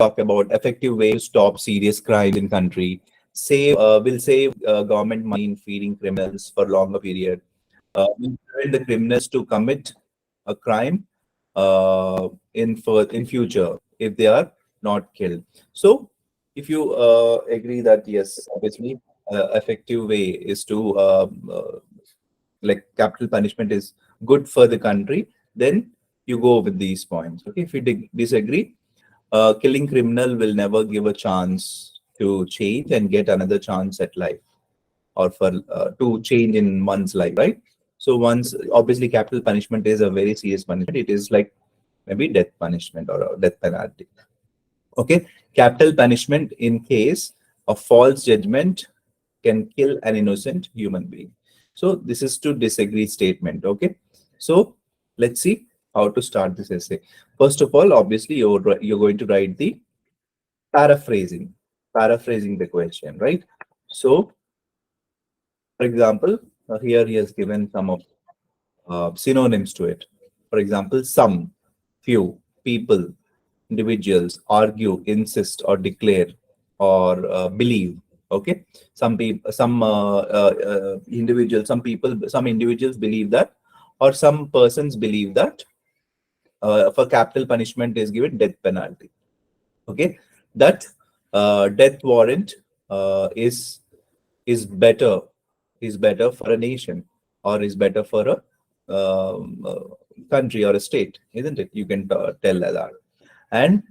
talk about effective way to stop serious crime in country. Will save government money in feeding criminals for longer period. Will prevent the criminals to commit a crime in future if they are not killed. So, if you agree that yes, obviously, effective way is to like capital punishment is good for the country, then you go with these points. Okay, if you disagree, killing criminal will never give a chance to change and get another chance at life or for to change in one's life, right? So once obviously capital punishment is a very serious punishment. It is like maybe death punishment or a death penalty. Okay, capital punishment in case of false judgment can kill an innocent human being. So this is to disagree statement. Okay, so let's see how to start this essay. First of all, obviously you're going to write the paraphrasing the question, right? So for example, here he has given some of synonyms to it. For example, some, few, people, individuals, argue, insist, or declare, or believe. Okay, some people, some individuals, some people, some individuals believe that, or some persons believe that for capital punishment is given death penalty. Okay, that death warrant is better for a nation or is better for a country or a state, isn't it? You can tell that. And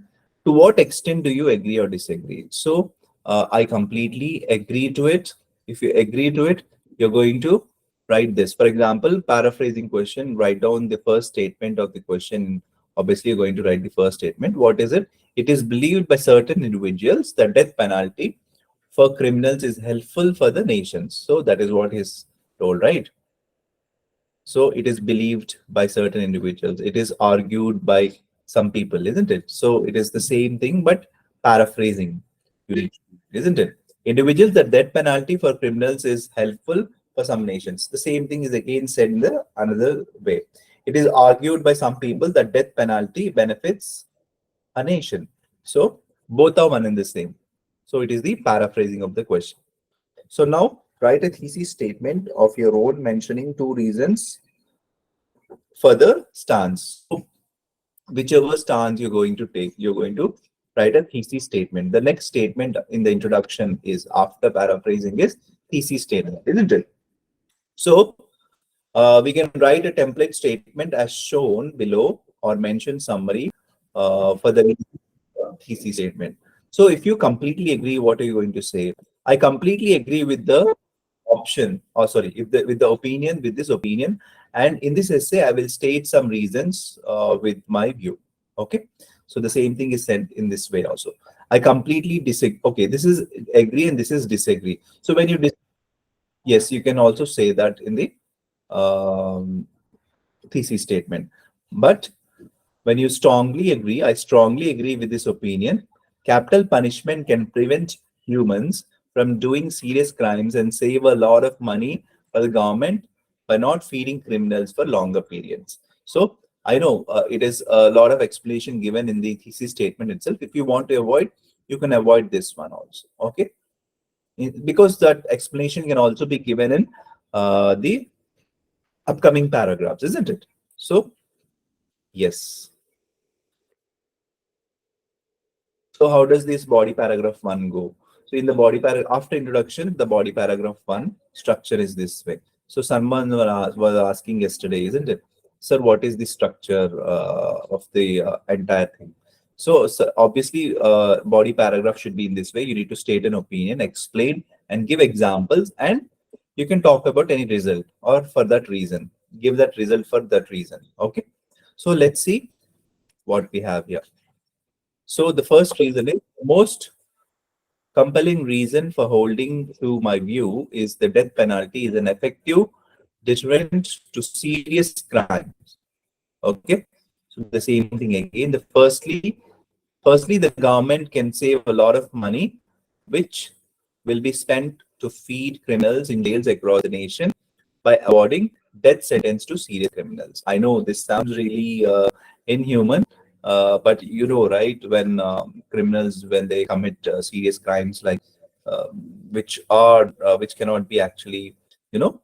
to what extent do you agree or disagree? So I completely agree to it. If you agree to it, you're going to write this. For example, paraphrasing question, write down the first statement of the question. Obviously, you're going to write the first statement. What is it? It is believed by certain individuals that death penalty for criminals is helpful for the nations. So that is what is told, right? So it is believed by certain individuals. It is argued by some people, isn't it? So it is the same thing, but paraphrasing, isn't it? Individuals, that death penalty for criminals is helpful for some nations. The same thing is again said in the another way. It is argued by some people that death penalty benefits a nation. So both are one and the same. So it is the paraphrasing of the question. So now write a thesis statement of your own mentioning two reasons for the stance. So whichever stance you're going to take, you're going to write a thesis statement. The next statement in the introduction is after paraphrasing is thesis statement, isn't it? So we can write a template statement as shown below or mention summary for the thesis statement. So if you completely agree, what are you going to say? I completely agree with the option, or sorry, if with the opinion, with this opinion, and in this essay I will state some reasons with my view. Okay, so the same thing is said in this way also. I completely disagree. Okay, this is agree and this is disagree. So when you yes, you can also say that in the thesis statement. But when you strongly agree, I strongly agree with this opinion. Capital punishment can prevent humans from doing serious crimes and save a lot of money for the government by not feeding criminals for longer periods. So I know it is a lot of explanation given in the thesis statement itself. If you want to avoid, you can avoid this one also. Okay, because that explanation can also be given in the upcoming paragraphs, isn't it? So yes. So how does this body paragraph 1 go? So in the body paragraph, after introduction, the body paragraph 1 structure is this way. So someone was asking yesterday, isn't it? Sir, what is the structure of the entire thing? So obviously, body paragraph should be in this way. You need to state an opinion, explain, and give examples, and you can talk about any result or for that reason. Give that result for that reason. Okay. So let's see what we have here. So the first reason is most compelling reason for holding to my view is the death penalty is an effective deterrent to serious crimes. Okay, so the same thing again. Firstly, the government can save a lot of money, which will be spent to feed criminals in jails across the nation by awarding death sentence to serious criminals. I know this sounds really inhuman, But you know, right, when criminals, when they commit serious crimes like which cannot be actually, you know,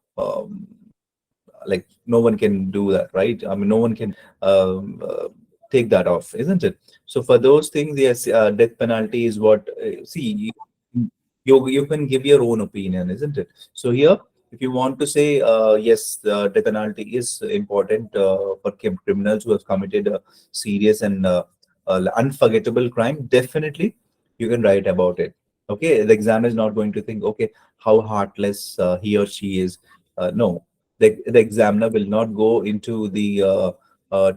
like no one can do that, right? I mean, no one can um, uh, take that off, isn't it? So for those things, yes, death penalty is what. See, you can give your own opinion, isn't it? So here, if you want to say yes, the death penalty is important for criminals who have committed a serious and unforgettable crime, definitely you can write about it. Okay, the examiner is not going to think, okay, how heartless he or she is. No, the examiner will not go into the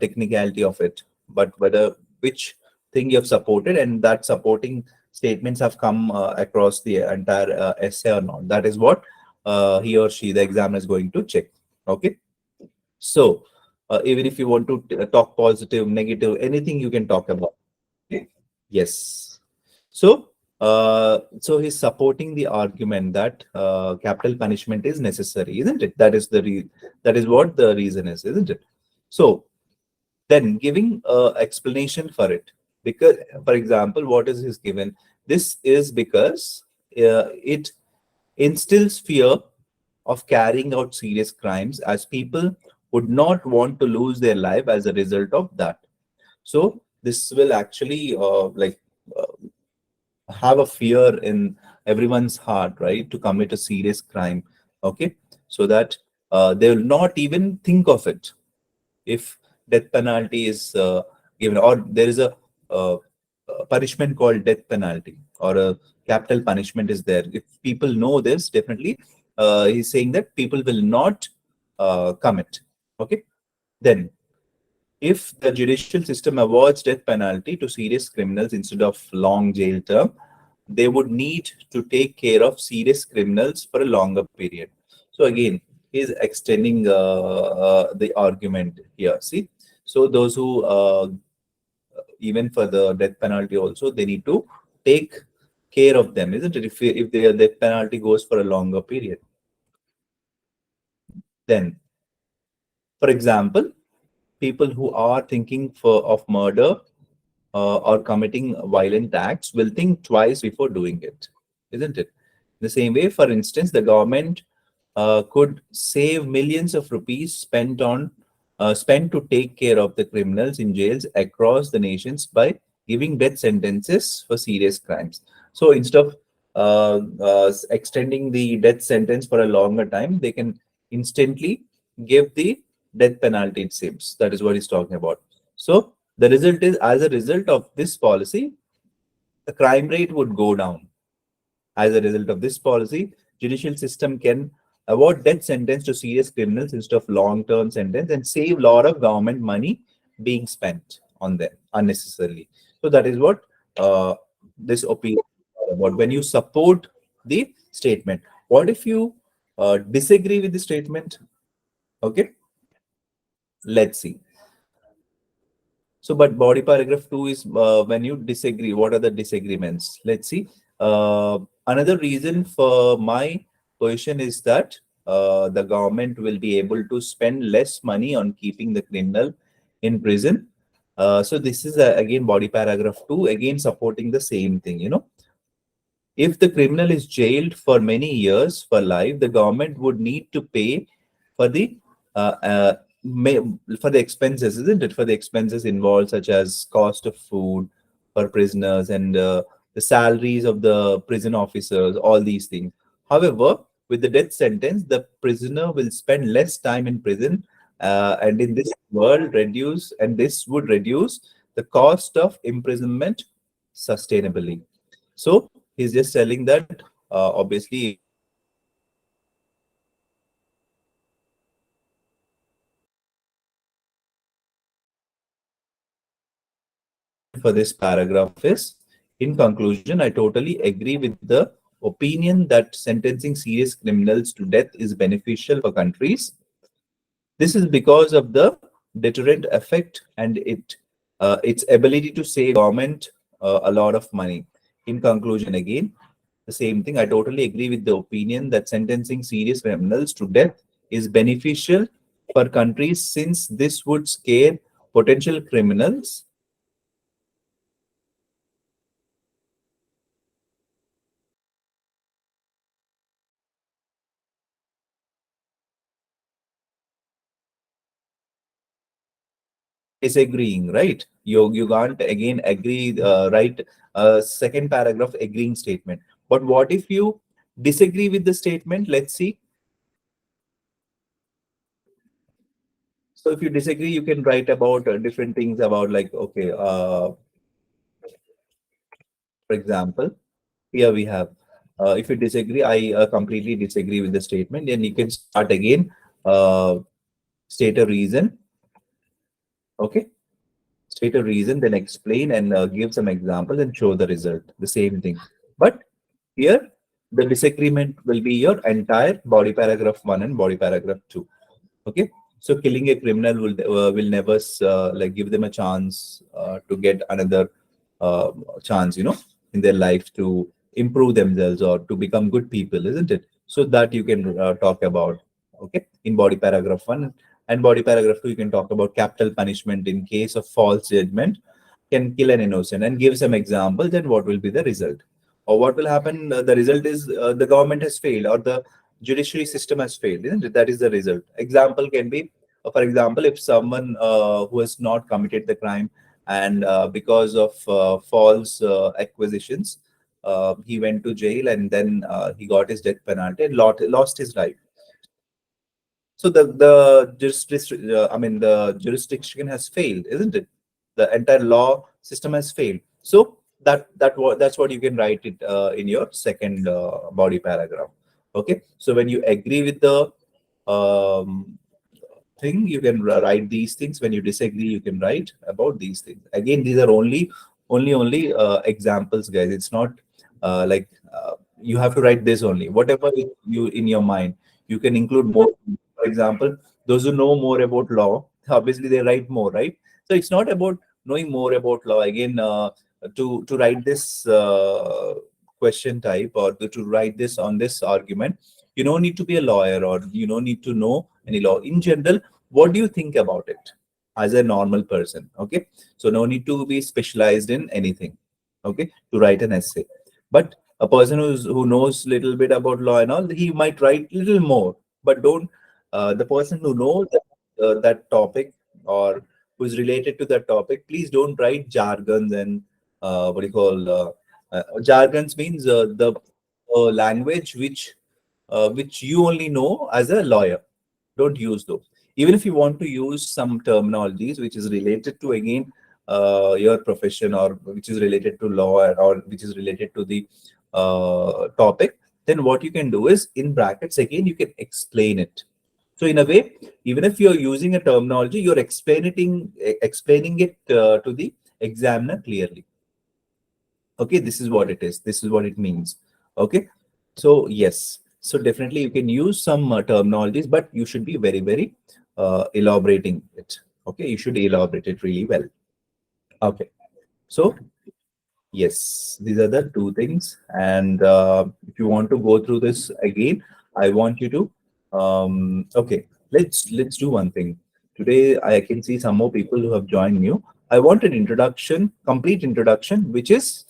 technicality of it, but whether which thing you have supported and that supporting statements have come across the entire essay or not. That is what he or she, the examiner, is going to check. Okay, so even if you want to talk positive, negative, anything you can talk about. Okay? Yes. So, so he's supporting the argument that capital punishment is necessary, isn't it? That is that is what the reason is, isn't it? So then giving explanation for it, because, for example, what is his given? This is because it instills fear of carrying out serious crimes, as people would not want to lose their life as a result of that. So this will actually have a fear in everyone's heart, right, to commit a serious crime. Okay, so that they will not even think of it if death penalty is given, or there is a punishment called death penalty, or a capital punishment is there. If people know this, definitely he's saying that people will not commit. Okay, then if the judicial system awards death penalty to serious criminals instead of long jail term, they would need to take care of serious criminals for a longer period. So again, he's extending the argument here. See, so those who even for the death penalty also, they need to take care of them, isn't it? If their death penalty goes for a longer period, then, for example, people who are thinking of murder or committing violent acts will think twice before doing it, isn't it? The same way, for instance, the government could save millions of rupees spent to take care of the criminals in jails across the nations by giving death sentences for serious crimes. So instead of extending the death sentence for a longer time, they can instantly give the death penalty, it seems. That is what he's talking about. So the result is, as a result of this policy, the crime rate would go down. As a result of this policy, judicial system can award death sentence to serious criminals instead of long-term sentence and save a lot of government money being spent on them unnecessarily. So that is what this opinion is all about. When you support the statement, what if you disagree with the statement? Okay, let's see. So, but body paragraph 2 is when you disagree. What are the disagreements? Let's see. Another reason for my position is that the government will be able to spend less money on keeping the criminal in prison. So this is again body paragraph 2, again supporting the same thing. You know, if the criminal is jailed for many years for life, the government would need to pay for the uh, uh, may, for the expenses, isn't it? For the expenses involved, such as cost of food for prisoners and the salaries of the prison officers, all these things. However, with the death sentence, the prisoner will spend less time in prison, and in this world, reduce, and this would reduce the cost of imprisonment sustainably. So he's just telling that obviously for this paragraph is, in conclusion, I totally agree with the opinion that sentencing serious criminals to death is beneficial for countries. This is because of the deterrent effect and its ability to save government a lot of money. In conclusion, again, the same thing. I totally agree with the opinion that sentencing serious criminals to death is beneficial for countries, since this would scare potential criminals disagreeing, right? You can't again agree, write a second paragraph agreeing statement. But what if you disagree with the statement? Let's see. So if you disagree, you can write about different things about, like, okay, for example, here we have, if you disagree, I completely disagree with the statement, then you can start again, uh, state a reason, okay? State a reason, then explain and give some examples and show the result, the same thing. But here, the disagreement will be your entire body paragraph 1 and body paragraph 2. Okay, so killing a criminal will never like give them a chance to get another chance, in their life to improve themselves or to become good people, isn't it? So that you can talk about, okay, in body paragraph 1. And body paragraph 2, you can talk about capital punishment in case of false judgment can kill an innocent, and give some examples and what will be the result, or what will happen. The result is the government has failed, or the judiciary system has failed, isn't it? That is the result. Example can be, for example, if someone who has not committed the crime, and because of false acquisitions, he went to jail, and then he got his death penalty and lost his life. So the jurisdiction has failed, isn't it? The entire law system has failed. So that's what you can write it in your second body paragraph. Okay. So when you agree with the um, thing, you can write these things. When you disagree, you can write about these things. Again, these are only examples, guys. It's not like you have to write this only. Whatever you in your mind, you can include more. For example, those who know more about law, obviously they write more, right? So it's not about knowing more about law. Again, to write this question type, or to write this on this argument, you don't need to be a lawyer, or you don't need to know any law. In general, what do you think about it as a normal person? Okay, so no need to be specialized in anything, okay, to write an essay. But a person who knows little bit about law and all, he might write little more. But don't the person who knows that topic, or who is related to that topic, please don't write jargons and what do you call jargons means the language which you only know as a lawyer. Don't use those. Even if you want to use some terminologies which is related to, again, your profession, or which is related to law, or which is related to the topic, then what you can do is, in brackets, again, you can explain it. So in a way, even if you're using a terminology, you're explaining it to the examiner clearly. Okay, this is what it is, this is what it means. Okay, so yes, so definitely you can use some terminologies, but you should be very, very elaborating it. Okay, you should elaborate it really well. Okay, so yes, these are the two things. And if you want to go through this again, I want you to okay, let's do one thing. Today I can see some more people who have joined new. I want an introduction, complete introduction, which is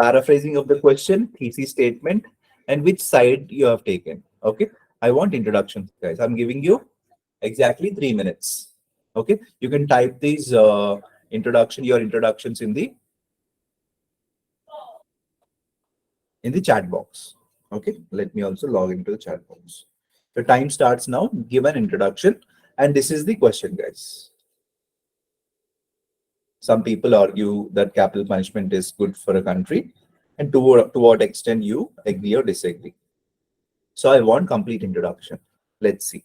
paraphrasing of the question, thesis statement, and which side you have taken. Okay, I want introductions, guys. I'm giving you exactly 3 minutes. Okay, you can type these your introductions in the chat box. Okay, let me also log into the chat box. The time starts now. Give an introduction, and this is the question, guys. Some people argue that capital punishment is good for a country, and to what extent you agree or disagree. So I want complete introduction. Let's see.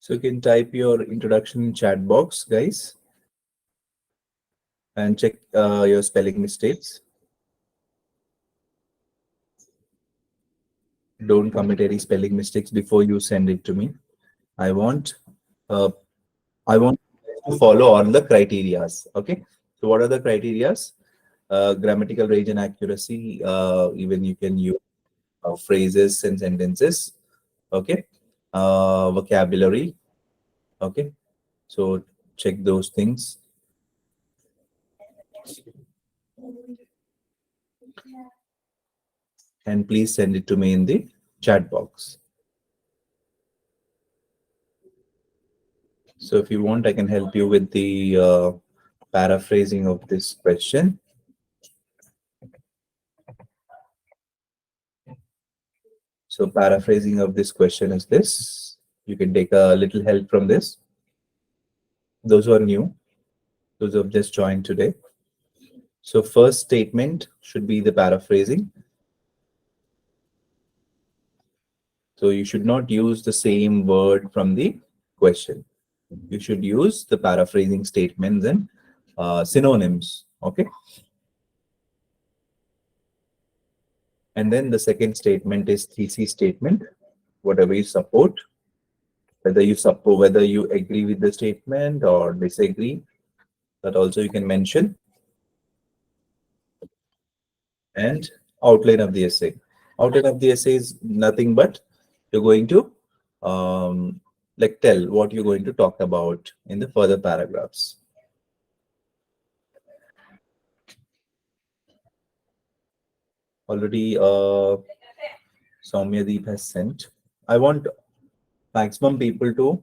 So you can type your introduction in chat box, guys, and check your spelling mistakes. Don't commit any spelling mistakes before you send it to me. I want uh, I want to follow all the criterias. Okay. So what are the criterias? Grammatical range and accuracy. Even you can use phrases and sentences. Okay. Vocabulary. Okay. So check those things and please send it to me in the chat box. So if you want, I can help you with the paraphrasing of this question. So paraphrasing of this question is this. You can take a little help from this. Those who are new, those who have just joined today. So first statement should be the paraphrasing. So you should not use the same word from the question. You should use the paraphrasing statements and synonyms. Okay. And then the second statement is thesis statement. Whatever you support, whether you agree with the statement or disagree, that also you can mention. And outline of the essay. Outline of the essay is nothing but you're going to like tell what you're going to talk about in the further paragraphs. Already Soumyadeep has sent. I want maximum people to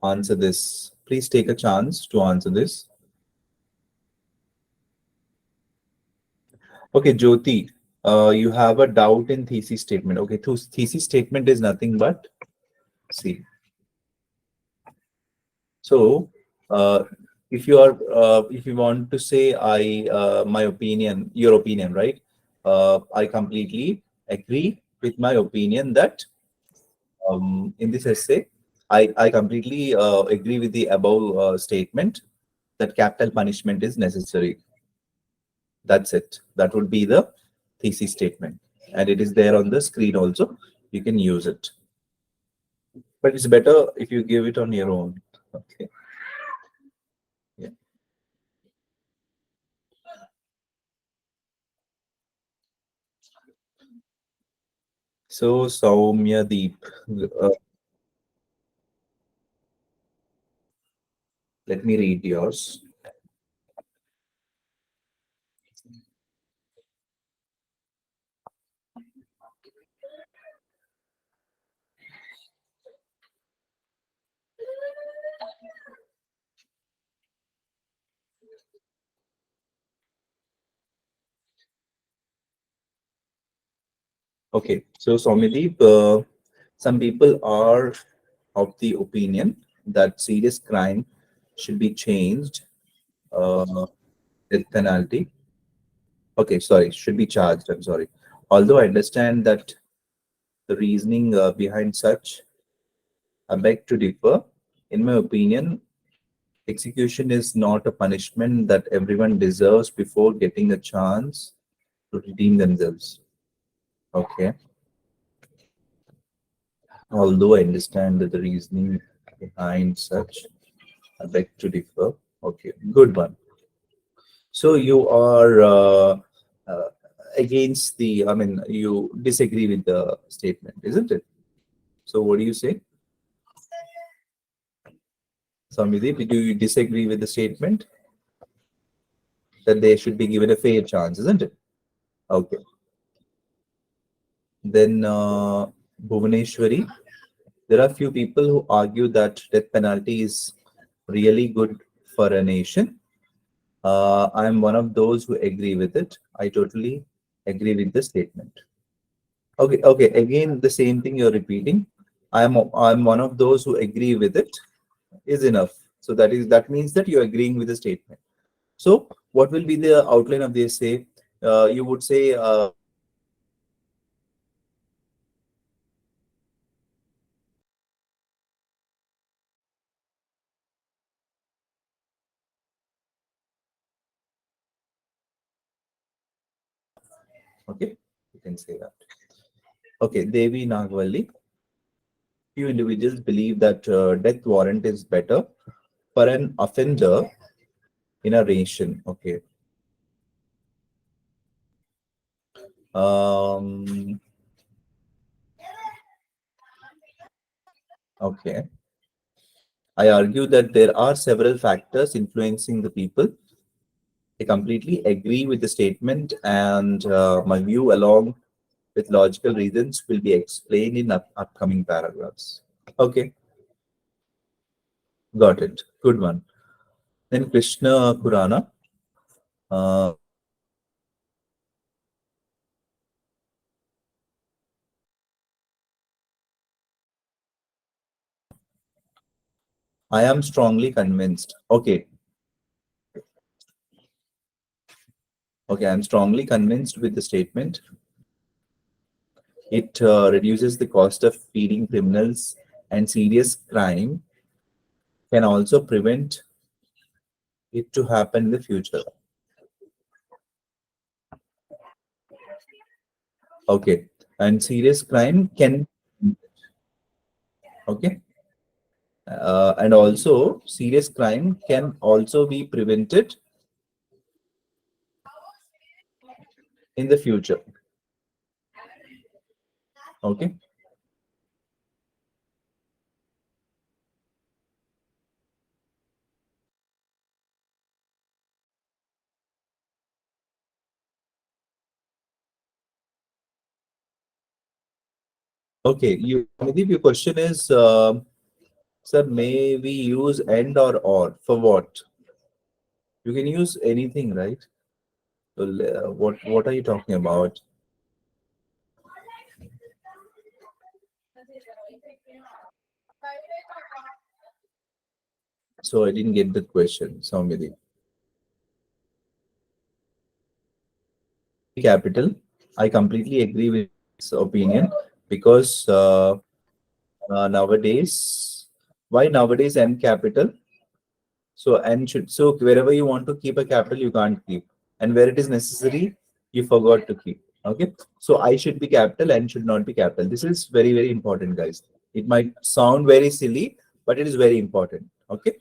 answer this. Please take a chance to answer this. Okay, Jyoti, you have a doubt in thesis statement. Okay, thesis statement is nothing but, see. So, if you want to say my opinion, your opinion, right? I completely agree with my opinion that in this essay, I completely agree with the above statement that capital punishment is necessary. That's it. That would be the thesis statement. And it is there on the screen also. You can use it. But it's better if you give it on your own. Okay. Yeah. So Soumyadeep, uh, let me read yours. Okay. So Soumyadeep, some people are of the opinion that serious crime should be changed, death penalty. Okay, sorry, should be charged. I'm sorry. Although I understand that the reasoning behind such, I beg to differ. In my opinion, execution is not a punishment that everyone deserves before getting a chance to redeem themselves. Okay. Although I understand that the reasoning behind such, I beg to differ. Okay, good one. So you are uh, against the, I mean, you disagree with the statement, isn't it? So what do you say? Samidhi, do you disagree with the statement that they should be given a fair chance, isn't it? Okay. Then Bhuvaneshwari, there are few people who argue that death penalty is really good for a nation. I'm one of those who agree with it. I totally agree with the statement. Okay, okay. Again, the same thing you're repeating. I'm one of those who agree with it is enough. So that means that you're agreeing with the statement. So what will be the outline of the essay? You would say, okay, you can say that. Okay, Devi Nagvalli. Few individuals believe that death warrant is better for an offender in a nation. Okay. Um, okay. I argue that there are several factors influencing the people. I completely agree with the statement, and my view, along with logical reasons, will be explained in upcoming paragraphs. Okay, got it. Good one. Then Krishna Kurana. Uh, I am strongly convinced. Okay, okay, I'm strongly convinced with the statement. It reduces the cost of feeding criminals, and serious crime can also prevent it to happen in the future. Okay, and serious crime can, okay, and also serious crime can also be prevented in the future. Okay, okay. Maybe your question is, sir, may we use and or for what? You can use anything, right? Well, what are you talking about? So I didn't get the question, Soumidi. Capital. I completely agree with this opinion because nowadays, why nowadays M capital? So N should, so wherever you want to keep a capital, you can't keep, and where it is necessary, you forgot to keep. Okay, so I should be capital, N should not be capital. This is very important, guys. It might sound very silly, but it is very important. Okay,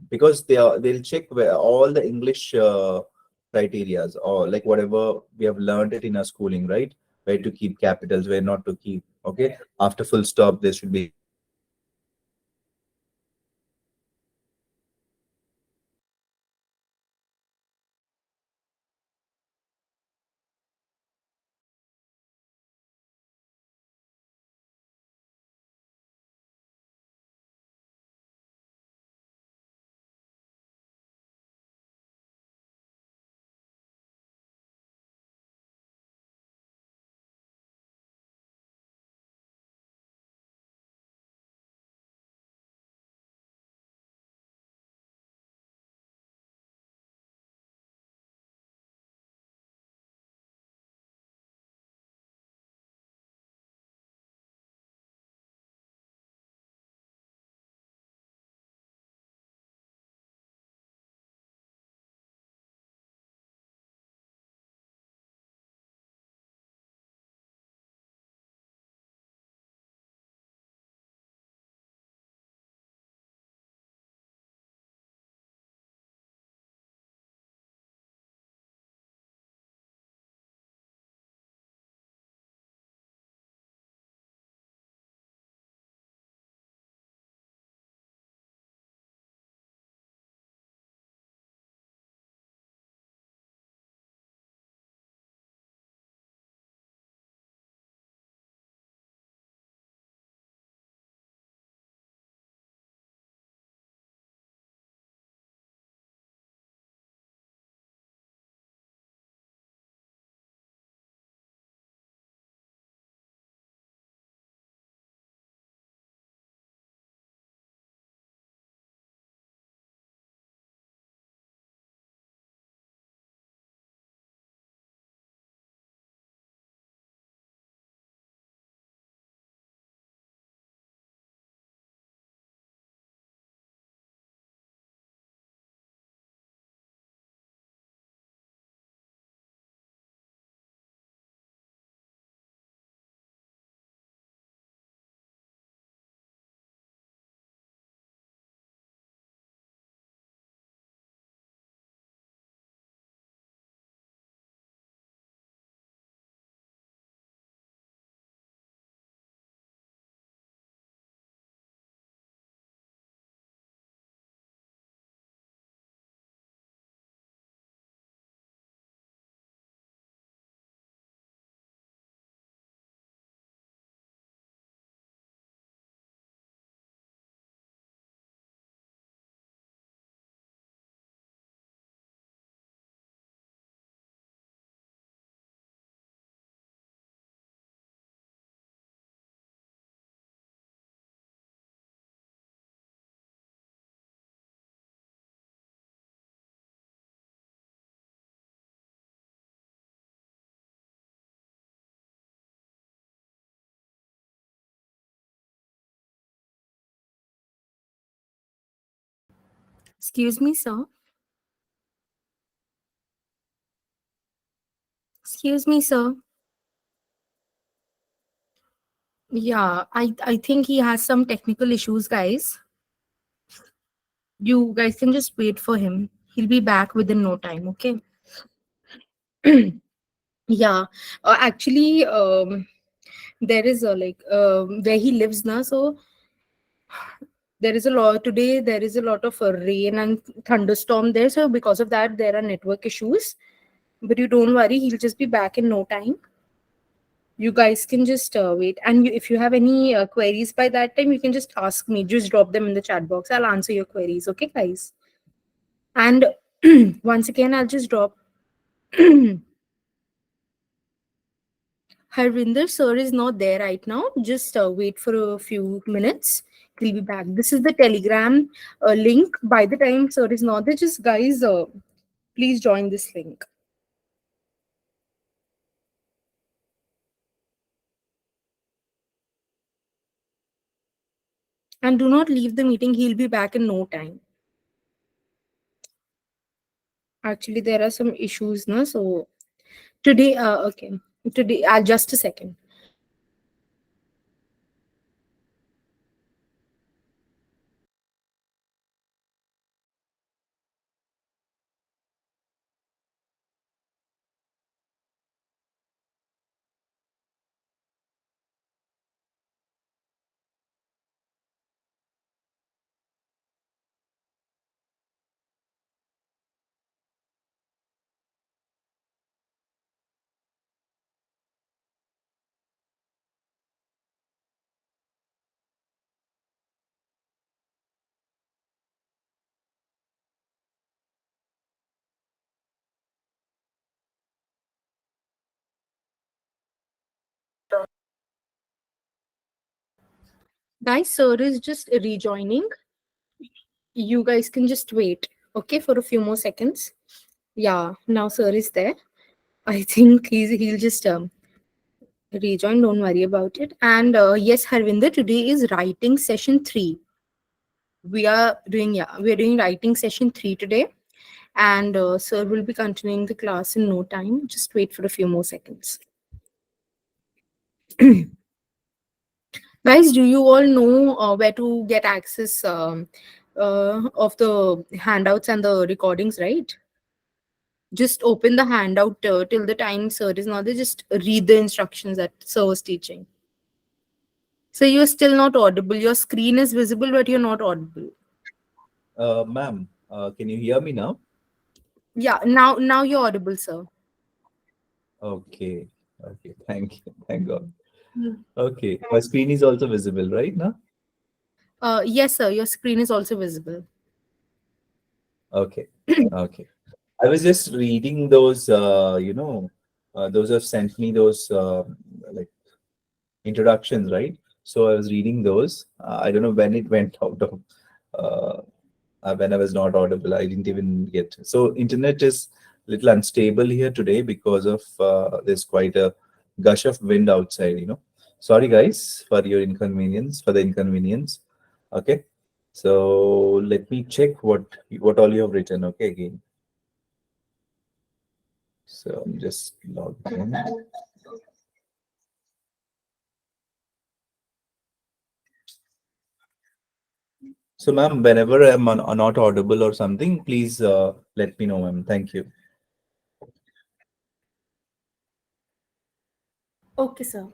because they'll check where all the English criterias, or like whatever we have learned it in our schooling, right? Where to keep capitals, where not to keep. Okay, after full stop, there should be Excuse me, sir. Excuse me, sir. Yeah, I think he has some technical issues, guys. You guys can just wait for him. He'll be back within no time, okay? Yeah. Actually, there is a like where he lives now, so there is a lot today. There is a lot of rain and thunderstorm there, so because of that, there are network issues. But you don't worry, he'll just be back in no time. You guys can just wait, and if you have any queries by that time, you can just ask me. Just drop them in the chat box. I'll answer your queries, okay, guys? And once again, I'll just drop. Harvinder sir is not there right now. Just wait for a few minutes. He'll be back. This is the Telegram link. By the time sir is not there, just guys, please join this link. And do not leave the meeting. He'll be back in no time. Actually, there are some issues, no? So today, okay. Today, just a second. Guys, sir is just rejoining. You guys can just wait, okay, for a few more seconds. Yeah, now sir is there. I think he'll just rejoin. Don't worry about it. And yes, Harvinder, today is writing session 3. We are doing writing session 3 today, and sir will be continuing the class in no time. Just wait for a few more seconds. Guys, do you all know where to get access of the handouts and the recordings, right? Just open the handout till the time sir is not there. Just read the instructions that sir was teaching. So you're still not audible. Your screen is visible, but you're not audible. Ma'am, can you hear me now? Yeah, now you're audible, sir. Okay. Okay. Thank you. Thank God. Mm. Okay. My screen is also visible right now. Yes, sir. Your screen is also visible. Okay. Okay. I was just reading those, those have sent me those like introductions, right? So I was reading those. I don't know when it went out of, uh, when I was not audible. I didn't even get. So internet is little unstable here today because of there's quite a gush of wind outside. Sorry guys for your inconvenience, for the inconvenience. Okay. So let me check what all you have written. Okay, again. So I'm just logged in. So, ma'am, whenever I'm not audible or something, please let me know, ma'am. Thank you. Okay, sir.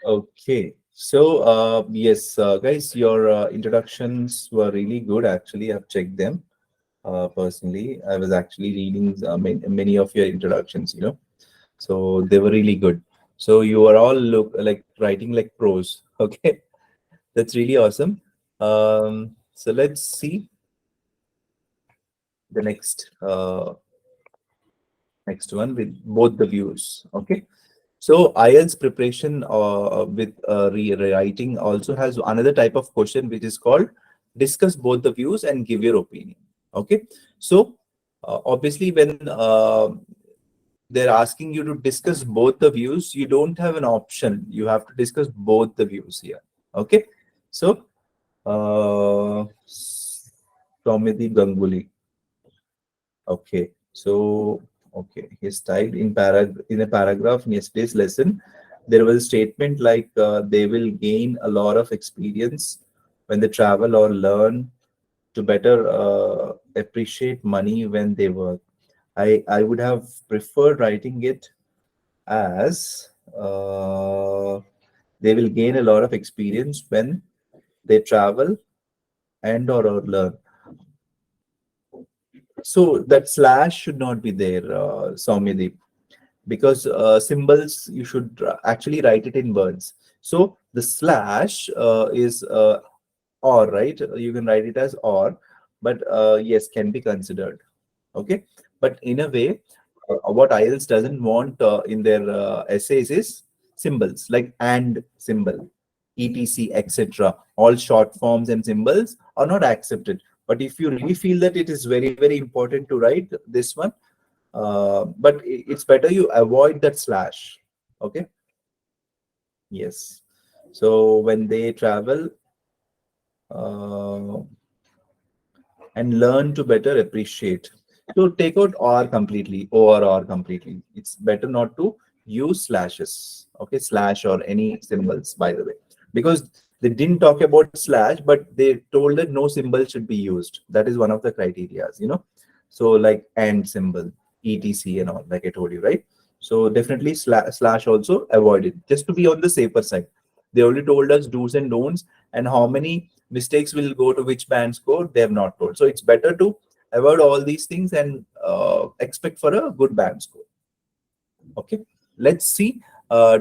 Okay. So, yes, guys, your introductions were really good. Actually, I've checked them personally. I was actually reading many of your introductions. So they were really good. So you are all look like writing like pros. Okay, that's really awesome. So let's see the next one with both the views. Okay. So IELTS preparation with rewriting also has another type of question which is called discuss both the views and give your opinion. Okay. So obviously when they're asking you to discuss both the views, you don't have an option. You have to discuss both the views here. Okay. So Uh, Tomidi Ganguly. Okay, so okay, he's typed in a paragraph in yesterday's lesson. There was a statement like they will gain a lot of experience when they travel or learn to better appreciate money when they work. I would have preferred writing it as they will gain a lot of experience when they travel and or learn. So that slash should not be there, Soumyadeep, because symbols you should actually write it in words. So the slash is or, right? You can write it as or, but yes, can be considered. Okay, but in a way, what IELTS doesn't want in their essays is symbols like and symbol, etc, etc. All short forms and symbols are not accepted. But if you really feel that it is very, very important to write this one, but it's better you avoid that slash. Okay, yes. So when they travel uh, and learn to better appreciate. So take out or completely, or completely. It's better not to use slashes, okay, slash or any symbols, by the way, because they didn't talk about slash, but they told that no symbol should be used. That is one of the criterias, you know. So like and symbol, etc, and all, like I told you, right? So definitely slash also avoided, just to be on the safer side. They only told us do's and don'ts, and how many mistakes will go to which band score they have not told. So it's better to avoid all these things and expect for a good band score. Okay, let's see,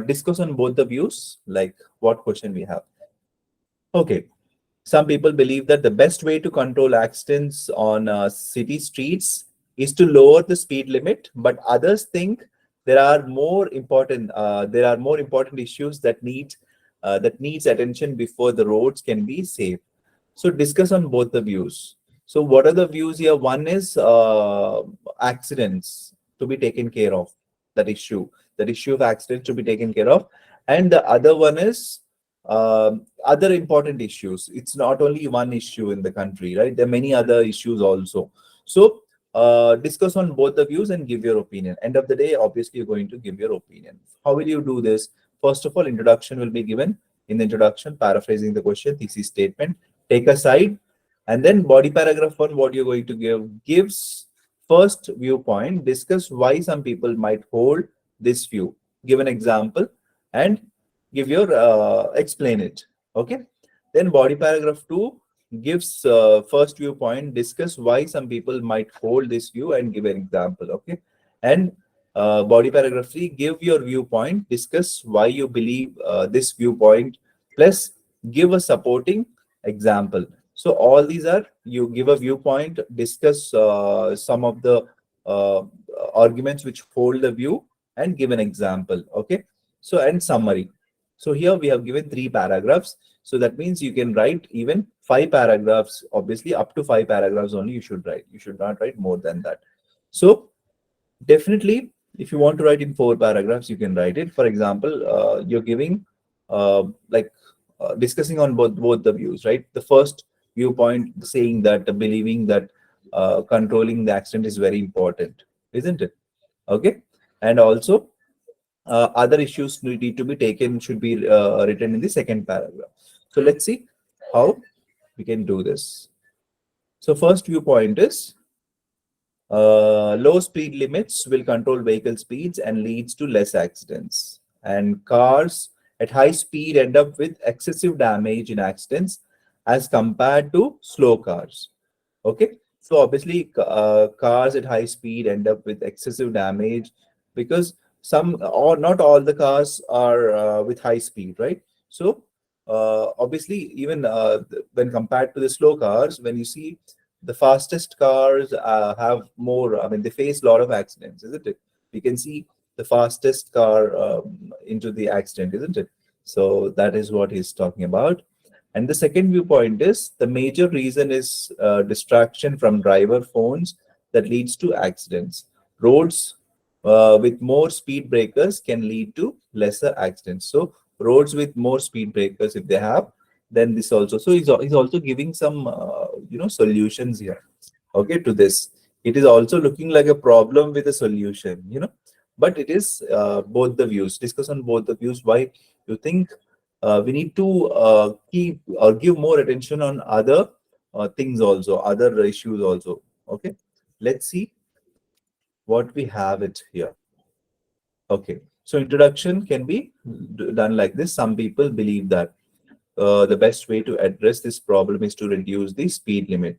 discuss on both the views, like what question we have. Okay, some people believe that the best way to control accidents on city streets is to lower the speed limit, but others think there are more important issues that needs attention before the roads can be safe. So discuss on both the views. So what are the views here? One is accidents to be taken care of, that issue of accidents to be taken care of, and the other one is other important issues. It's not only one issue in the country, right? There are many other issues also. So discuss on both the views and give your opinion. End of the day, obviously, you're going to give your opinion. How will you do this? First of all, introduction will be given. In the introduction, paraphrasing the question, thesis statement, take a side, and then body paragraph one, what you're going to give gives first viewpoint, discuss why some people might hold this view, give an example, and give your explain it. Okay, then body paragraph 2 gives first viewpoint, discuss why some people might hold this view and give an example. Okay, and body paragraph 3, give your viewpoint, discuss why you believe this viewpoint, plus give a supporting example. So all these are, you give a viewpoint, discuss some of the uh, arguments which hold the view, and give an example. Okay, so and summary. So here we have given 3 paragraphs. So that means you can write even 5 paragraphs. Obviously, up to 5 paragraphs only you should write. You should not write more than that. So definitely, if you want to write in 4 paragraphs, you can write it. For example, you're giving like discussing on both the views, right? The first viewpoint saying that believing that controlling the accident is very important, isn't it? Okay, and also other issues need to be taken, should be written in the second paragraph. So let's see how we can do this. So first viewpoint is low speed limits will control vehicle speeds and leads to less accidents. And cars at high speed end up with excessive damage in accidents as compared to slow cars. Okay, so obviously cars at high speed end up with excessive damage because some or not all the cars are with high speed, right? So obviously even when compared to the slow cars, when you see the fastest cars have more, I mean, they face a lot of accidents, isn't it? We can see the fastest car into the accident, isn't it? So that is what he's talking about. And the second viewpoint is the major reason is distraction from driver phones that leads to accidents. Roads with more speed breakers can lead to lesser accidents. So roads with more speed breakers, if they have, Then this also. So he's also giving some solutions here. Okay, to this. It is also looking like a problem with a solution, but it is both the views. Discuss on both the views. Why you think we need to keep or give more attention on other things also, other issues also. Okay, let's see what we have it here. Okay, so introduction can be done like this. Some people believe that the best way to address this problem is to reduce the speed limit.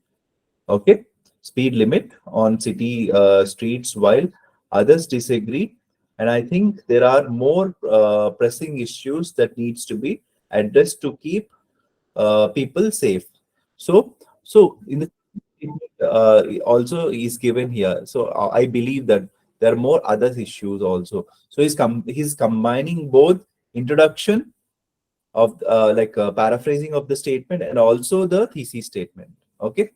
Okay, speed limit on city streets, while others disagree. And I think there are more pressing issues that needs to be addressed to keep people safe. So in the also is given here. So I believe that there are more other issues also. So he's combining both introduction of paraphrasing of the statement and also the thesis statement. Okay,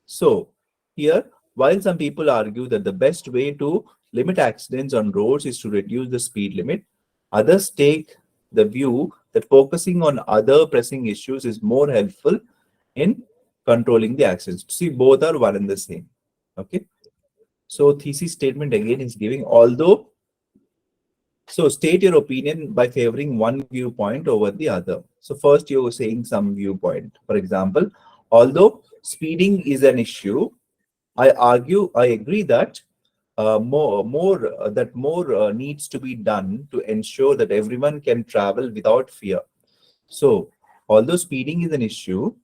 so here, while some people argue that the best way to limit accidents on roads is to reduce the speed limit, others take the view that focusing on other pressing issues is more helpful in controlling the accidents. See, both are one and the same. Okay. So thesis statement again is giving, although, so state your opinion by favoring one viewpoint over the other. So first you're saying some viewpoint. For example, although speeding is an issue, I agree that more needs to be done to ensure that everyone can travel without fear. So, although speeding is an issue,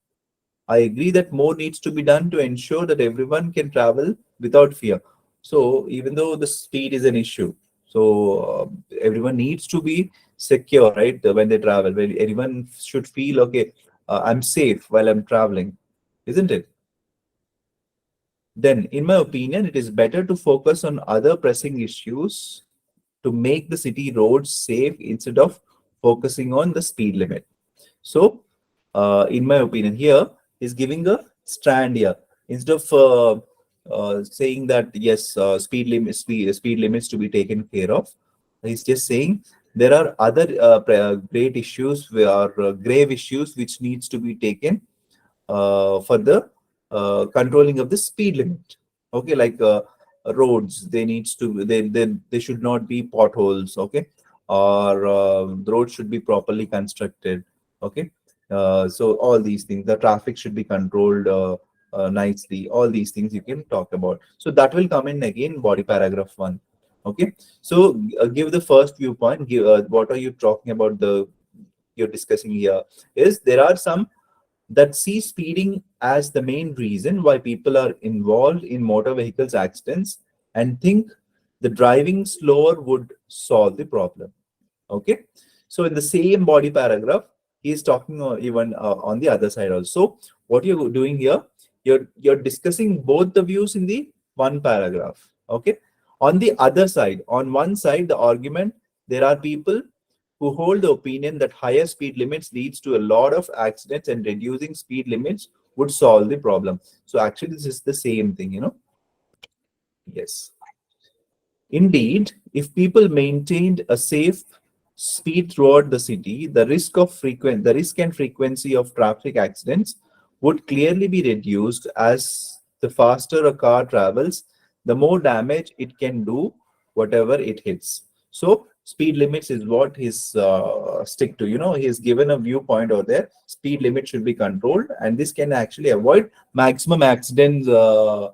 I agree that more needs to be done to ensure that everyone can travel without fear. So, even though the speed is an issue, so everyone needs to be secure, right? When they travel, when everyone should feel okay, I'm safe while I'm traveling, isn't it? Then, in my opinion, it is better to focus on other pressing issues to make the city roads safe instead of focusing on the speed limit. So, in my opinion, here is giving a strand here instead of saying that yes, speed limits to be taken care of. He's just saying there are other great issues or grave issues which needs to be taken for the controlling of the speed limit. Okay, like roads, they should not be potholes. Okay, or the road should be properly constructed. Okay, so all these things, the traffic should be controlled nicely. All these things you can talk about. So that will come in again body paragraph 1. Okay, so give the first viewpoint. Give what are you talking about? The you're discussing here is there are some that see speeding as the main reason why people are involved in motor vehicles accidents and think the driving slower would solve the problem. Okay, so in the same body paragraph he is talking even on the other side also. What you're doing here, you're discussing both the views in the one paragraph. Okay, on the other side, on one side the argument, there are people who hold the opinion that higher speed limits leads to a lot of accidents and reducing speed limits would solve the problem. So actually this is the same thing. Yes. Indeed, if people maintained a safe speed throughout the city, the risk and frequency of traffic accidents would clearly be reduced, as the faster a car travels, the more damage it can do whatever it hits. So speed limits is what he's stick to. He's given a viewpoint over there. Speed limit should be controlled, and this can actually avoid maximum accidents uh,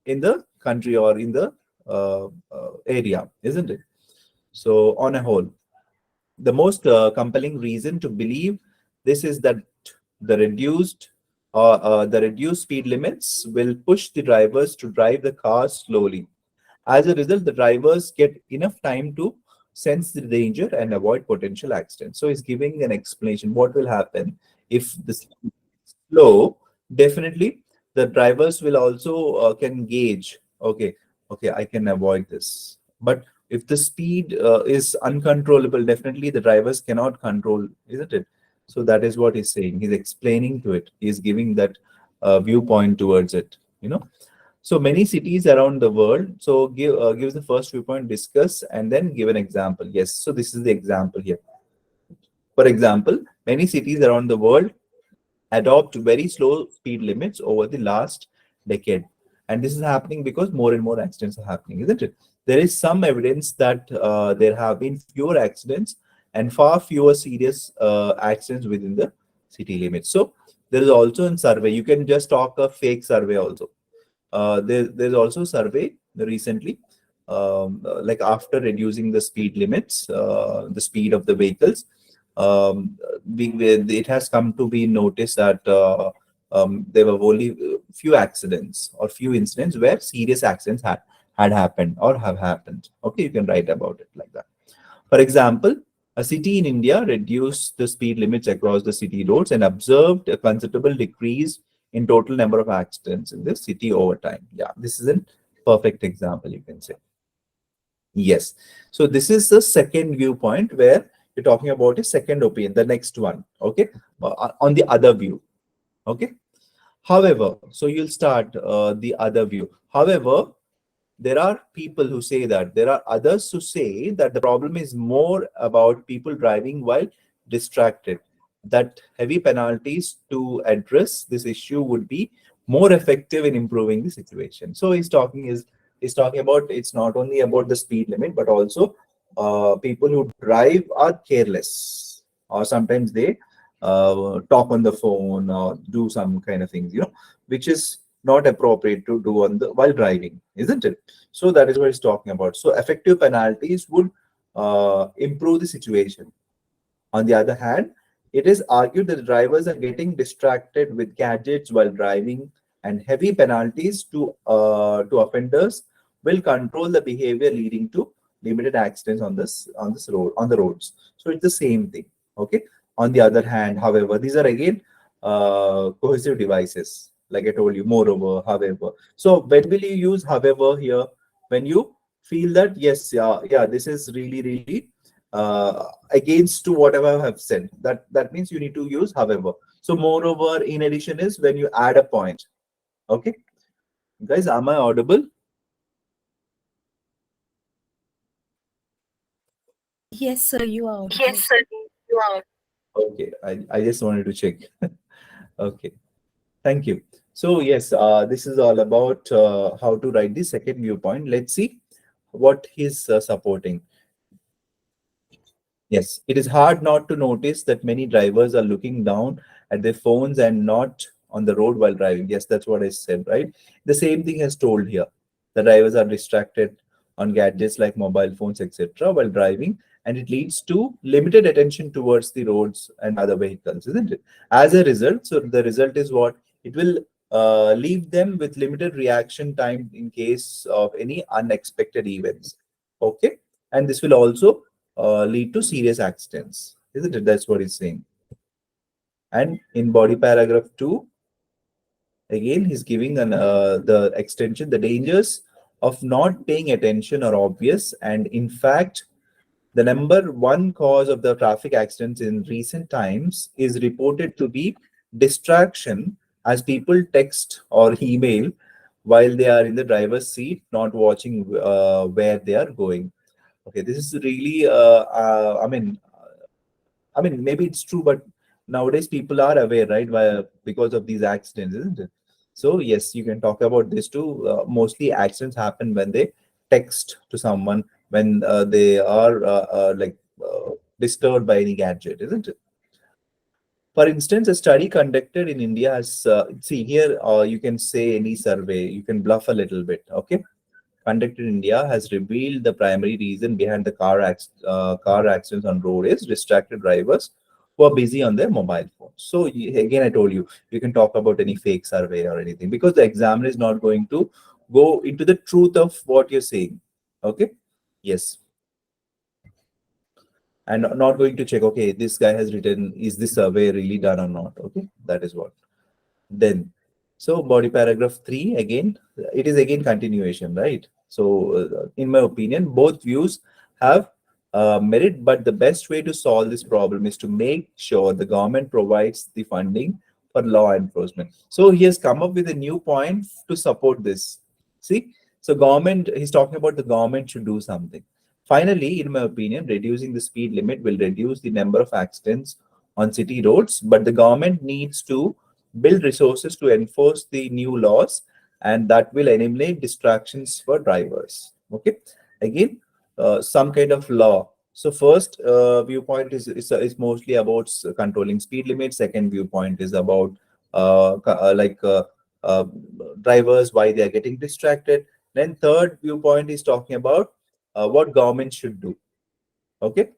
in the country or in the area, isn't it? So, on a whole, the most compelling reason to believe this is that the reduced speed limits will push the drivers to drive the cars slowly. As a result, the drivers get enough time to sense the danger and avoid potential accidents. So, he's giving an explanation what will happen if the speed is slow. Definitely, the drivers will also can gauge. Okay, I can avoid this. But if the speed is uncontrollable, definitely the drivers cannot control, isn't it? So that is what he's saying. He's explaining to it. He's giving that viewpoint towards it. So many cities around the world. So gives the first viewpoint, discuss, and then give an example. Yes. So this is the example here. For example, Many cities around the world adopt very slow speed limits over the last decade. And this is happening because more and more accidents are happening, isn't it? There is some evidence that there have been fewer accidents and far fewer serious accidents within the city limits. So there is also a survey. You can just talk a fake survey also. There's also a survey recently, like after reducing the speed limits, the speed of the vehicles, it has come to be noticed that there were only few accidents or few incidents where serious accidents had happened or have happened. Okay, you can write about it like that. For example, a city in India reduced the speed limits across the city roads and observed a considerable decrease in total number of accidents in the city over time. Yeah, this is a perfect example, you can say. Yes. So this is the second viewpoint where you're talking about a second opinion, the next one. Okay. On the other view. Okay. However, so you'll start the other view. However, there are people who say that. There are others who say that the problem is more about people driving while distracted. That heavy penalties to address this issue would be more effective in improving the situation. So he's talking about it's not only about the speed limit, but also people who drive are careless, or sometimes they talk on the phone or do some kind of things, which is not appropriate to do on the while driving, isn't it? So that is what he's talking about. So effective penalties would improve the situation. On the other hand, it is argued that drivers are getting distracted with gadgets while driving, and heavy penalties to offenders will control the behavior, leading to limited accidents on the roads. So it's the same thing. Okay. On the other hand, however, these are again cohesive devices, like I told you. Moreover, however. So when will you use however here? When you feel that yes, yeah, this is really against to whatever I have said. That means you need to use however. So moreover, in addition is when you add a point. Okay, guys, am I audible? Yes, sir, you are Yes, audible. sir. You are. Okay, I just wanted to check. Okay, thank you. So yes, this is all about how to write the second viewpoint. Let's see what he's supporting. Yes, it is hard not to notice that many drivers are looking down at their phones and not on the road while driving. Yes, that's what I said, right? The same thing is told here. The drivers are distracted on gadgets like mobile phones, etc., while driving, and it leads to limited attention towards the roads and other vehicles, isn't it? As a result, so the result is what? It will leave them with limited reaction time in case of any unexpected events. Okay, and this will also lead to serious accidents, isn't it? That's what he's saying. And in body paragraph 2, again, he's giving the extension. The dangers of not paying attention are obvious, and in fact, the number one cause of the traffic accidents in recent times is reported to be distraction, as people text or email while they are in the driver's seat, not watching where they are going. Okay, this is really, maybe it's true, but nowadays people are aware, right? Because of these accidents, isn't it? So yes, you can talk about this too. Mostly accidents happen when they text to someone, when they are disturbed by any gadget, isn't it? For instance, a study conducted in India has, see here, you can say any survey, you can bluff a little bit, okay? Conducted in India has revealed the primary reason behind the car accidents on road is distracted drivers who are busy on their mobile phones. So again, I told you, you can talk about any fake survey or anything, because the examiner is not going to go into the truth of what you're saying. Okay. Yes. And not going to check, okay, this guy has written, is this survey really done or not? Okay. That is what. Then, so body paragraph 3, again, it is again continuation, right? So in my opinion, both views have merit, but the best way to solve this problem is to make sure the government provides the funding for law enforcement. So he has come up with a new point to support this. See, so government, he's talking about the government should do something. Finally, in my opinion, reducing the speed limit will reduce the number of accidents on city roads, but the government needs to build resources to enforce the new laws, and that will eliminate distractions for drivers. Okay, again, some kind of law. So first viewpoint is mostly about controlling speed limits. Second viewpoint is about like uh, drivers, why they are getting distracted. Then third viewpoint is talking about what government should do. Okay.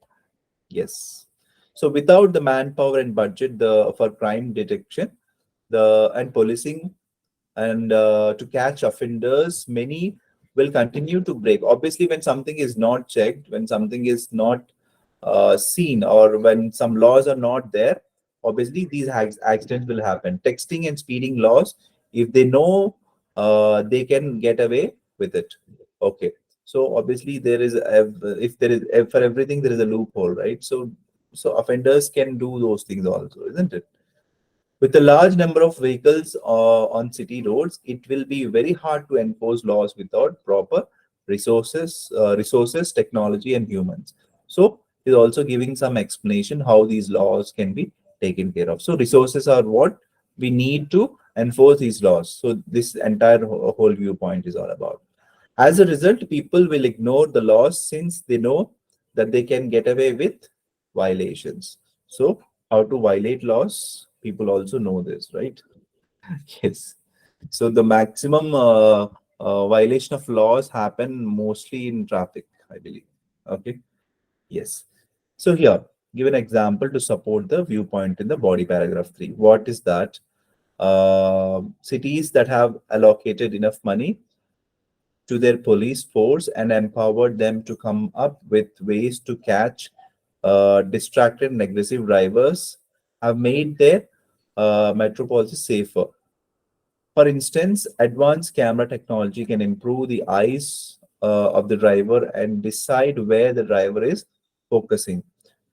Yes. So without the manpower and budget for crime detection, the and policing, and to catch offenders, many will continue to break. Obviously, when something is not checked, when something is not seen, or when some laws are not there, obviously these accidents will happen. Texting and speeding laws, if they know, they can get away with it. Okay. So obviously there is if there is for everything there is a loophole, right? So offenders can do those things also, isn't it? With a large number of vehicles on city roads, it will be very hard to enforce laws without proper resources, technology, and humans. So, he's also giving some explanation how these laws can be taken care of. So, resources are what we need to enforce these laws. So, this entire whole viewpoint is all about. As a result, people will ignore the laws since they know that they can get away with violations. So, how to violate laws? People also know this, right? Yes. So, the maximum violation of laws happen mostly in traffic, I believe. Okay. Yes. So, here, give an example to support the viewpoint in the body paragraph 3. What is that? Cities that have allocated enough money to their police force and empowered them to come up with ways to catch distracted and aggressive drivers have made their metropolises safer. For instance, advanced camera technology can improve the eyes of the driver and decide where the driver is focusing.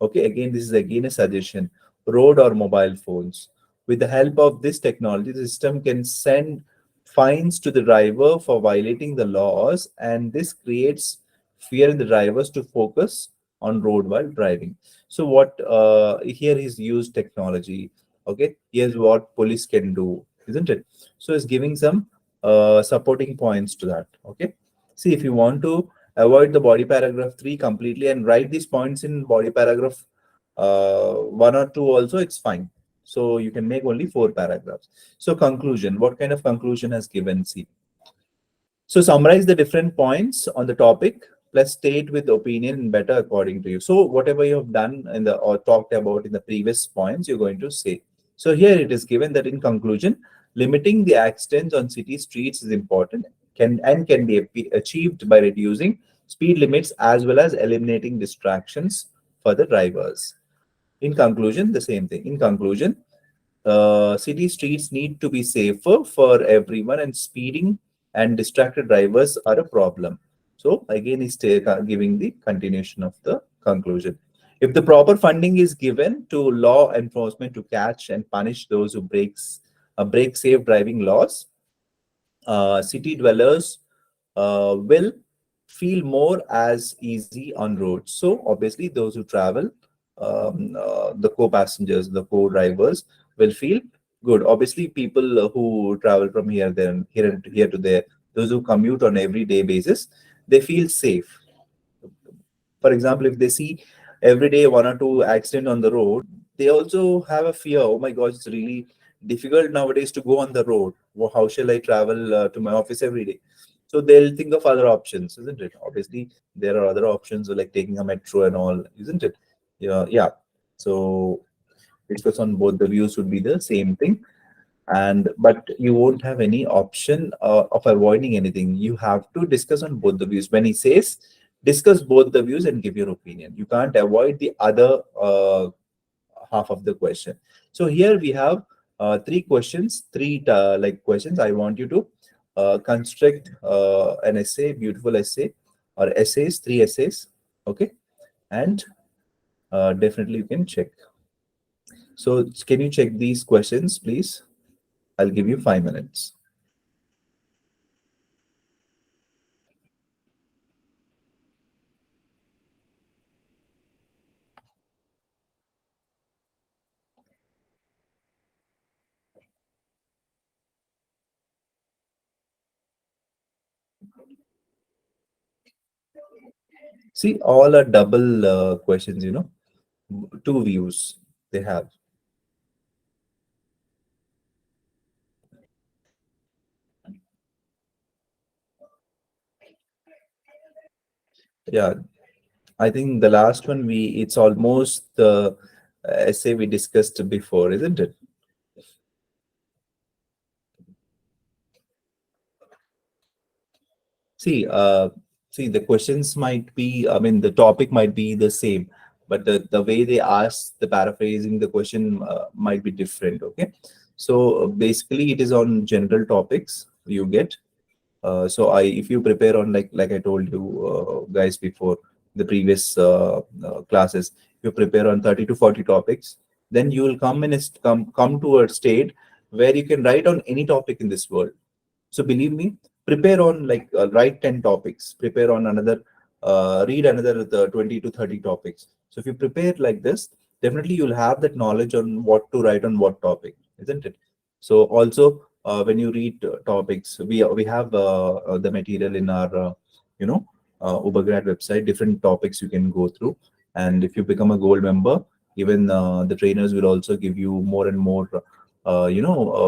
Okay, again, this is again a suggestion. Road or mobile phones. With the help of this technology, the system can send fines to the driver for violating the laws, and this creates fear in the drivers to focus on road while driving. So, what here is used technology. Okay, here's what police can do, isn't it? So it's giving some supporting points to that. Okay. See, if you want to avoid the body paragraph 3 completely and write these points in body paragraph 1 or 2 also, it's fine. So you can make only 4 paragraphs. So conclusion, what kind of conclusion has given? See, so summarize the different points on the topic, plus state with opinion and better according to you. So whatever you have done in the or talked about in the previous points, you're going to say. So here it is given that in conclusion, limiting the accidents on city streets is important, can be achieved by reducing speed limits as well as eliminating distractions for the drivers. In conclusion, the same thing. In conclusion, city streets need to be safer for everyone, and speeding and distracted drivers are a problem. So again, he's giving the continuation of the conclusion. If the proper funding is given to law enforcement to catch and punish those who break safe driving laws, city dwellers will feel more as easy on roads. So obviously, those who travel, the co-passengers, the co-drivers, will feel good. Obviously, people who travel from here to there, those who commute on everyday basis, they feel safe. For example, if they see every day one or two accident on the road, they also have a fear. Oh my gosh, it's really difficult nowadays to go on the road. How shall I travel to my office every day? So they'll think of other options, isn't it? Obviously, there are other options like taking a metro and all, isn't it? Yeah, yeah. So discuss on both the views would be the same thing, and but you won't have any option of avoiding anything. You have to discuss on both the views. When he says discuss both the views and give your opinion, you can't avoid the other half of the question. So here we have three questions, three like questions. I want you to construct an essay, beautiful essay, or essays, three essays. Okay, and definitely you can check. So can you check these questions, please? I'll give you 5 minutes. See, all are double questions, two views they have. Yeah, I think the last one it's almost the essay we discussed before, isn't it? See, see, the questions might be, I mean, the topic might be the same, but the way they ask, the paraphrasing the question might be different. Okay, so basically, it is on general topics you get. So if you prepare on like I told you guys before the previous classes, you prepare on 30 to 40 topics, then you will come to a state where you can write on any topic in this world. So believe me, prepare on write 10 topics, prepare on another, read another 20 to 30 topics. So if you prepare like this, definitely you'll have that knowledge on what to write on what topic, isn't it? So also when you read topics, we have the material in our Ubergrad website, different topics you can go through. And if you become a gold member, even the trainers will also give you more and more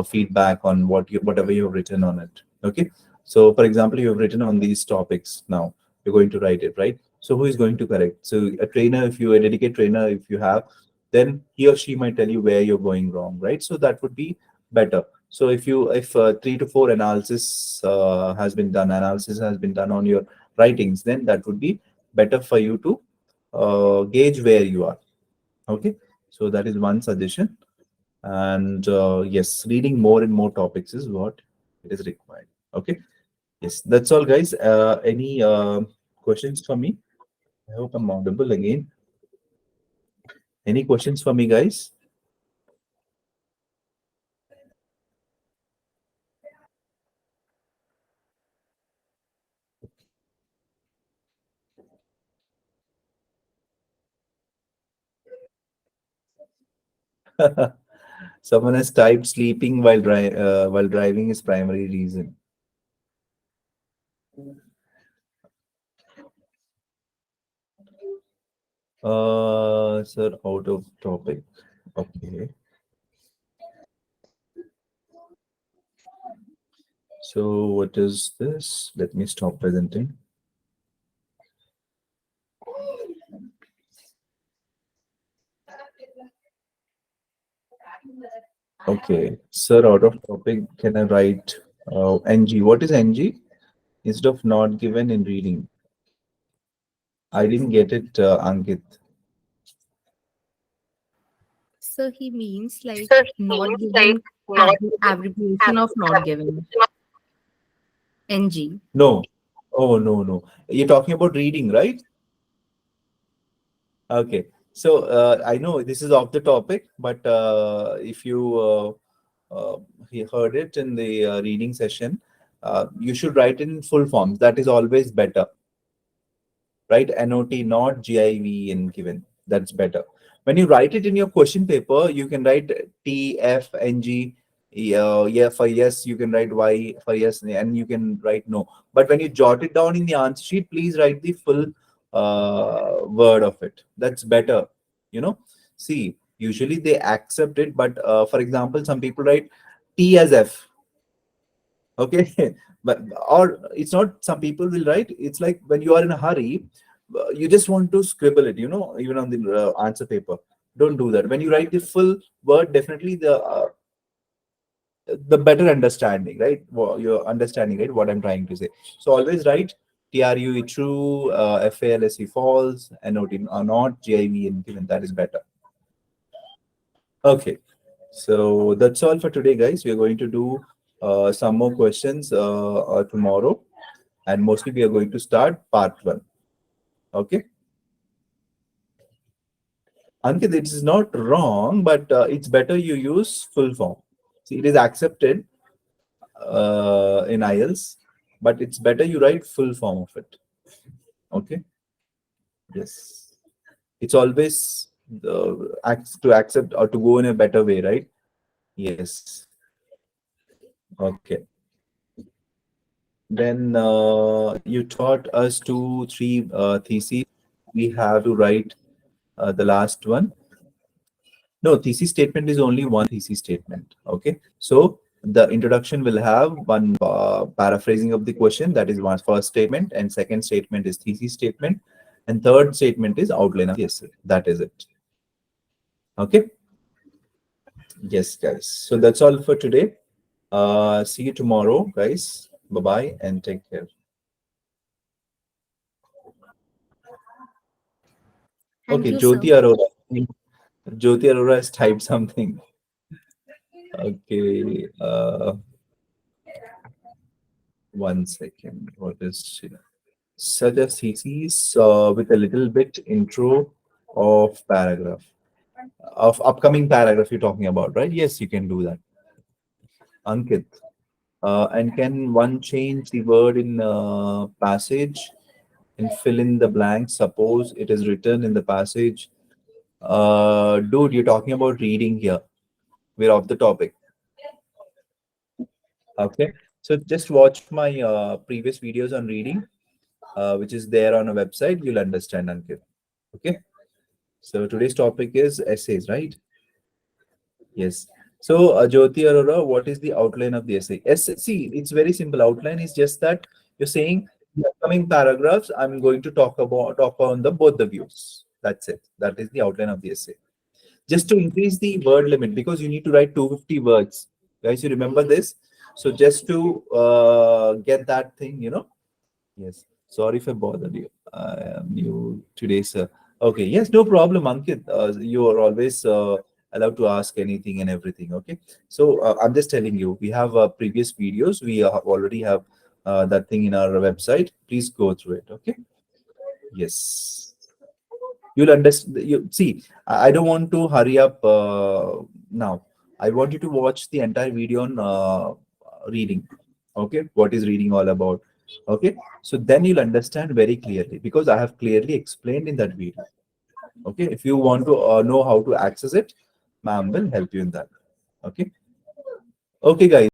feedback on whatever you've written on it. Okay, so for example, you have written on these topics. Now you're going to write it, right? So who is going to correct? So a trainer, if you a dedicated trainer, if you have, then he or she might tell you where you're going wrong, right? So that would be better. So if 3 to 4 analysis has been done on your writings, then that would be better for you to gauge where you are. Okay, so that is one suggestion. And yes, reading more and more topics is what it is required. Okay, yes, that's all, guys. Any questions for me? I hope I'm audible again. Any questions for me, guys? Someone has typed sleeping while driving is primary reason. Sir, out of topic. Okay. So what is this? Let me stop presenting. Okay. Sir, out of topic, can I write NG? What is NG? Instead of not given in reading. I didn't get it, Ankit. So he means like not given, abbreviation of not given. NG. No. Oh, no, no. You're talking about reading, right? Okay. So I know this is off the topic, but if you heard it in the reading session, you should write in full forms. That is always better. Right? NOT, not GIV in given. That's better. When you write it in your question paper, you can write T, F, NG. Yeah, for yes, you can write Y for yes, and you can write no. But when you jot it down in the answer sheet, please write the full word of it. That's better. You know, see, usually they accept it, but for example, some people write T as F. Okay, but or it's not, some people will write, it's like when you are in a hurry, you just want to scribble it, even on the answer paper. Don't do that. When you write the full word, definitely the better understanding, right? Your understanding, right, what I'm trying to say. So always write TRUE true, FALSE false, NOT or not, GIV and given. That is better. Okay, so that's all for today, guys. We are going to do some more questions tomorrow, and mostly we are going to start part one. Okay, Ankit, it is not wrong, but it's better you use full form. See, it is accepted in IELTS, but it's better you write full form of it. Okay, yes, it's always to accept or to go in a better way, right? Yes. Okay. Then you taught us two, three theses. We have to write the last one. No, thesis statement is only one thesis statement. Okay. So the introduction will have one paraphrasing of the question. That is one first statement, and second statement is thesis statement, and third statement is outline of the essay. That is it. Okay. Yes, guys. So that's all for today. See you tomorrow, guys. Bye bye and take care. Thank Okay, you, Jyoti sir. Arora. Jyoti Arora has typed something. Okay, one second. What is such a thesis with a little bit intro of paragraph of upcoming paragraph you're talking about, right? Yes, you can do that, Ankit. And can one change the word in passage and fill in the blanks? Suppose it is written in the passage. Dude, you're talking about reading here. We're off the topic. Okay. So just watch my previous videos on reading, which is there on a website. You'll understand, Ankit. Okay. So today's topic is essays, right? Yes. So, Jyoti Arora, what is the outline of the essay? See, it's very simple. Outline is just that you're saying the upcoming paragraphs. I'm going to talk on the both the views. That's it. That is the outline of the essay. Just to increase the word limit, because you need to write 250 words, guys. You remember this? So just to get that thing, Yes. Sorry if I bothered you. I am new today, sir. Okay. Yes, no problem, Ankit. You are always allowed to ask anything and everything. Okay. So I'm just telling you, we have previous videos. We already have that thing in our website. Please go through it. Okay. Yes. You'll understand. You see, I don't want to hurry up now. I want you to watch the entire video on reading. Okay, what is reading all about? Okay, so then you'll understand very clearly because I have clearly explained in that video. Okay, if you want to know how to access it, ma'am will help you in that. Okay, okay, guys.